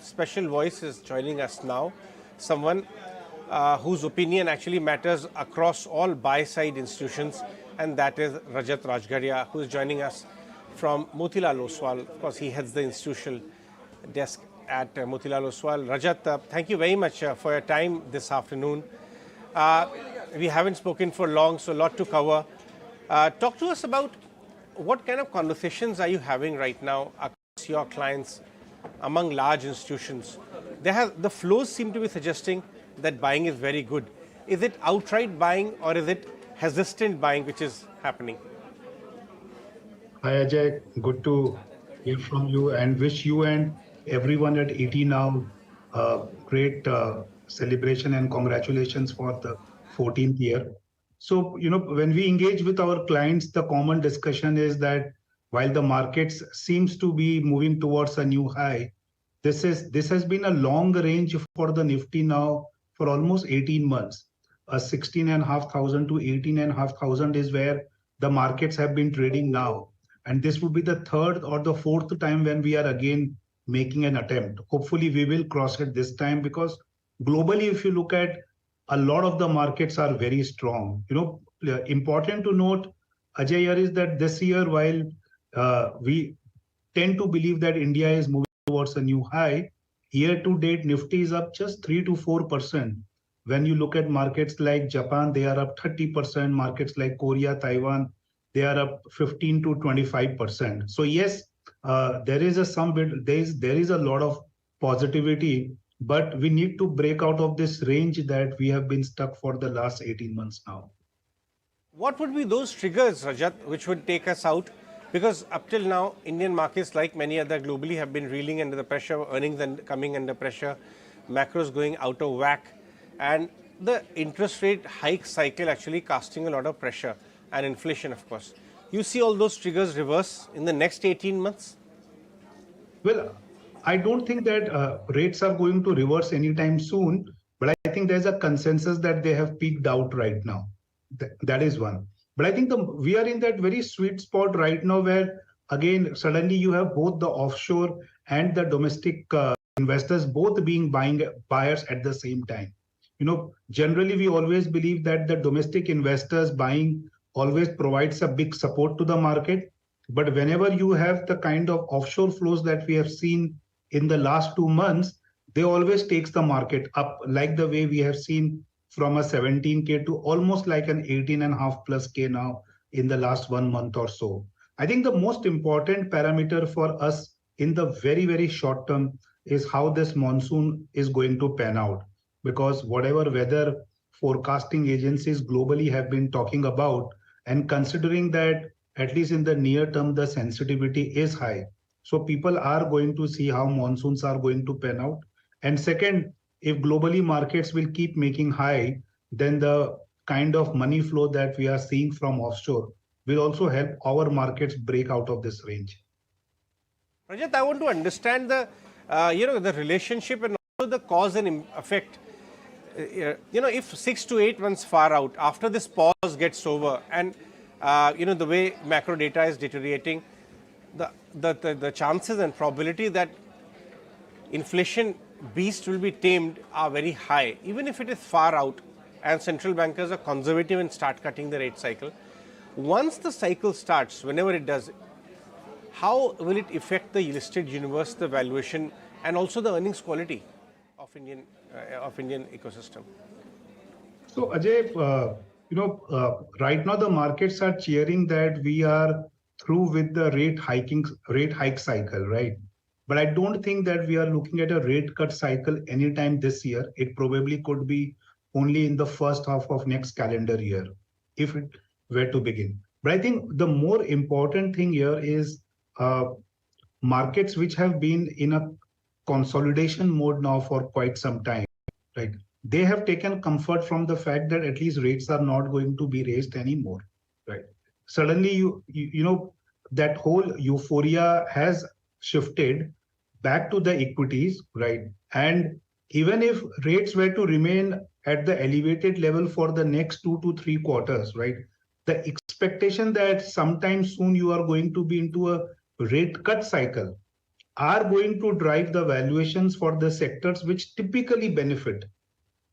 special voice is joining us now, someone whose opinion actually matters across all buy-side institutions, and that is Rajat Rajgaria, who is joining us from Motilal Oswal. Of course, he heads the institutional desk at Motilal Oswal. Rajat, thank you very much for your time this afternoon. We haven't spoken for long, so a lot to cover. Talk to us about what kind of conversations are you having right now across your clients among large institutions. The flows seem to be suggesting that buying is very good. Is it outright buying or is it hesitant buying which is happening? Hi Ajay, good to hear from you and wish you and everyone at ET Now great celebration and congratulations for the 14th year. So, when we engage with our clients, the common discussion is that while the markets seems to be moving towards a new high, this has been a long range for the Nifty now for almost 18 months. 16,500 to 18,500 is where the markets have been trading now. And this would be the third or the fourth time when we are again making an attempt. Hopefully we will cross it this time, because globally, if you look at, a lot of the markets are very strong. Important to note, Ajay, here is that this year, while we tend to believe that India is moving towards a new high, year to date, Nifty is up just 3 to 4%. When you look at markets like Japan, they are up 30%. Markets like Korea, Taiwan, they are up 15 to 25%. So yes, there is a lot of positivity, but we need to break out of this range that we have been stuck for the last 18 months now. What would be those triggers, Rajat, which would take us out? Because up till now, Indian markets, like many other globally, have been reeling under the pressure, earnings and coming under pressure, macros going out of whack, and the interest rate hike cycle actually casting a lot of pressure, and inflation, of course. You see all those triggers reverse in the next 18 months? Well, I don't think that rates are going to reverse anytime soon, but I think there's a consensus that they have peaked out right now. That is one. But I think we are in that very sweet spot right now where, again, suddenly you have both the offshore and the domestic investors both being buyers at the same time. Generally, we always believe that the domestic investors buying always provides a big support to the market. But whenever you have the kind of offshore flows that we have seen in the last 2 months, they always takes the market up, like the way we have seen from a 17K to almost like an 18.5 plus K now in the last 1 month or so. I think the most important parameter for us in the very, very short term is how this monsoon is going to pan out. Because whatever weather forecasting agencies globally have been talking about, and considering that at least in the near term, the sensitivity is high. So people are going to see how monsoons are going to pan out. And second, if globally markets will keep making high, then the kind of money flow that we are seeing from offshore will also help our markets break out of this range. Rajat, I want to understand the relationship and also the cause and effect. If 6 to 8 months far out, after this pause gets over, and the way macro data is deteriorating, the chances and probability that inflation beast will be tamed are very high, even if it is far out and central bankers are conservative and start cutting the rate cycle. Once the cycle starts, whenever it does, how will it affect the listed universe, the valuation, and also the earnings quality of Indian ecosystem? So Ajay, right now the markets are cheering that we are through with the rate hike cycle, right? But I don't think that we are looking at a rate cut cycle anytime this year. It probably could be only in the first half of next calendar year, if it were to begin. But I think the more important thing here is markets which have been in a consolidation mode now for quite some time, right? They have taken comfort from the fact that at least rates are not going to be raised anymore, right? Suddenly, that whole euphoria has shifted back to the equities, right? And even if rates were to remain at the elevated level for the next 2 to 3 quarters, right? The expectation that sometime soon you are going to be into a rate cut cycle are going to drive the valuations for the sectors which typically benefit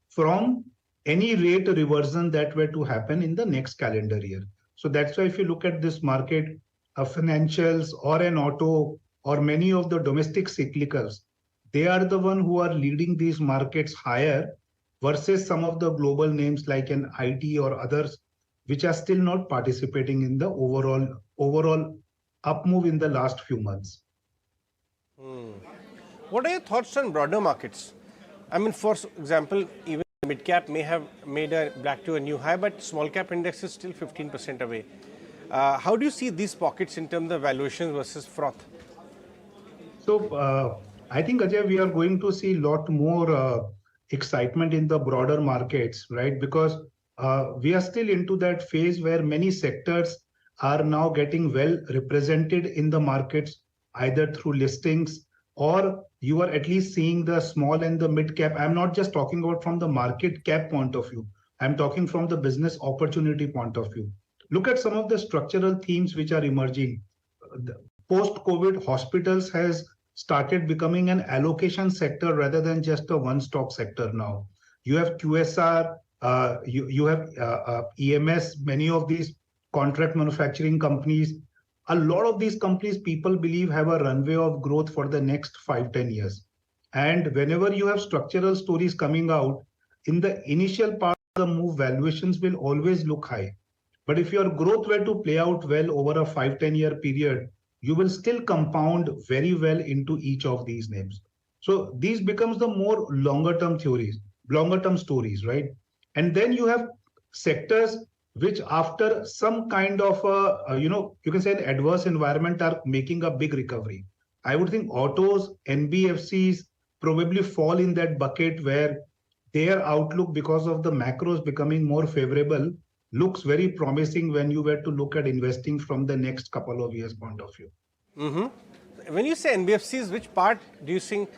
from any rate reversion that were to happen in the next calendar year. So that's why if you look at this market, a financials or an auto or many of the domestic cyclicals, they are the one who are leading these markets higher versus some of the global names like an IT or others, which are still not participating in the overall up move in the last few months. What are your thoughts on broader markets? I mean, for example, even mid cap may have made a back to a new high, but small cap index is still 15% away. How do you see these pockets in terms of valuations versus froth? So I think, Ajay, we are going to see a lot more excitement in the broader markets, right? Because we are still into that phase where many sectors are now getting well represented in the markets, either through listings or you are at least seeing the small and the mid cap. I'm not just talking about from the market cap point of view. I'm talking from the business opportunity point of view. Look at some of the structural themes which are emerging. Post-COVID, hospitals has started becoming an allocation sector rather than just a one-stock sector now. You have QSR, you have EMS, many of these contract manufacturing companies. A lot of these companies, people believe, have a runway of growth for the next 5-10 years. And whenever you have structural stories coming out, in the initial part of the move, valuations will always look high. But if your growth were to play out well over a 5-10 year period, you will still compound very well into each of these names. So these becomes the more longer term theories, longer term stories, right? And then you have sectors which after some kind of you can say an adverse environment are making a big recovery. I would think autos, NBFCs probably fall in that bucket where their outlook because of the macros becoming more favorable looks very promising when you were to look at investing from the next couple of years point of view. When you say NBFCs, which part do you think?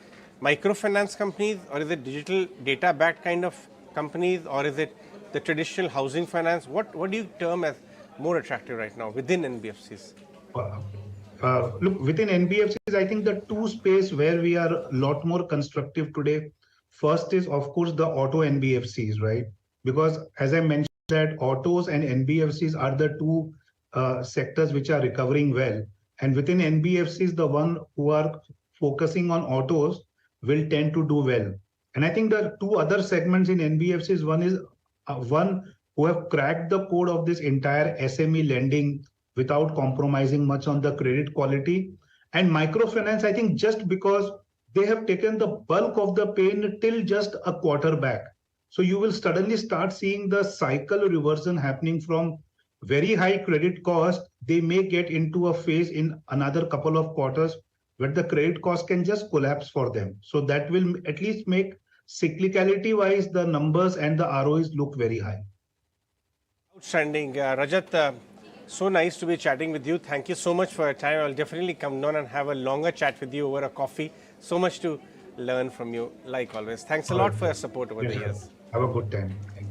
Microfinance companies, or is it digital data backed kind of companies, or is it the traditional housing finance? What do you term as more attractive right now within NBFCs? Look, within NBFCs, I think the two space where we are a lot more constructive today. First is, of course, the auto NBFCs, right? Because as I mentioned, that autos and NBFCs are the two sectors which are recovering well. And within NBFCs, the one who are focusing on autos will tend to do well. And I think the two other segments in NBFCs, one is one who have cracked the code of this entire SME lending without compromising much on the credit quality. And microfinance, I think just because they have taken the bulk of the pain till just a quarter back. So you will suddenly start seeing the cycle reversion happening from very high credit cost. They may get into a phase in another couple of quarters where the credit cost can just collapse for them. So that will at least make cyclicality wise the numbers and the ROEs look very high. Outstanding. Rajat, so nice to be chatting with you. Thank you so much for your time. I'll definitely come down and have a longer chat with you over a coffee. So much to learn from you, like always. Thanks a lot for your support over the years. Have a good time. Thank you.